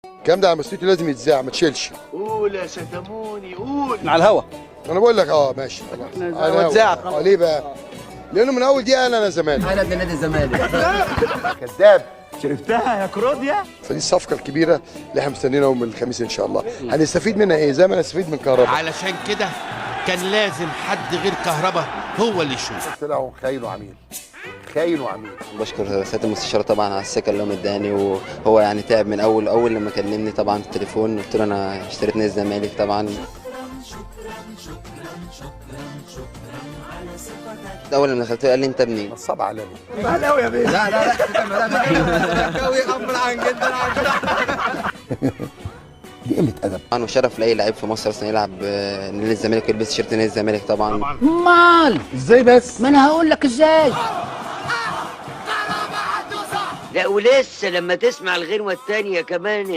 الكلام ده على مسؤوليتي لازم يتذاع ما تشيلش. قول يا ستموني قول. على الهوا. انا بقول لك ماشي خلاص. هو اتذاع. ليه بقى؟ لانه من اول دقيقه انا زمالك. انا ابن نادي الزمالك. كذاب. شربتها يا كروديا. فدي الصفقه الكبيره اللي احنا مستنيينها يوم الخميس ان شاء الله. هنستفيد منها ايه؟ زي ما نستفيد من كهرباء. علشان كده كان لازم حد غير كهربا هو اللي يشوف. طلعوا خاين وعميل. خاين وعميل. بشكر سياده المستشار طبعا على الثقه اللي هو مداني، وهو يعني تعب من اول لما كلمني طبعا في التليفون، قلت له انا اشتريت نادي الزمالك طبعا. اول لما دخلت قال لي انت منين؟ نصاب عالمي. اهلاوي يا بيه. لا زملكاوي غصب عن جدا. دي قله ادب. طبعا وشرف لاي لعيب في مصر اصلا يلعب نادي الزمالك ويلبس تيشيرت نادي الزمالك طبعا. مال ازاي بس؟ ما انا هقول لك ازاي. لا ولسه لما تسمع الغنوة التانية كمان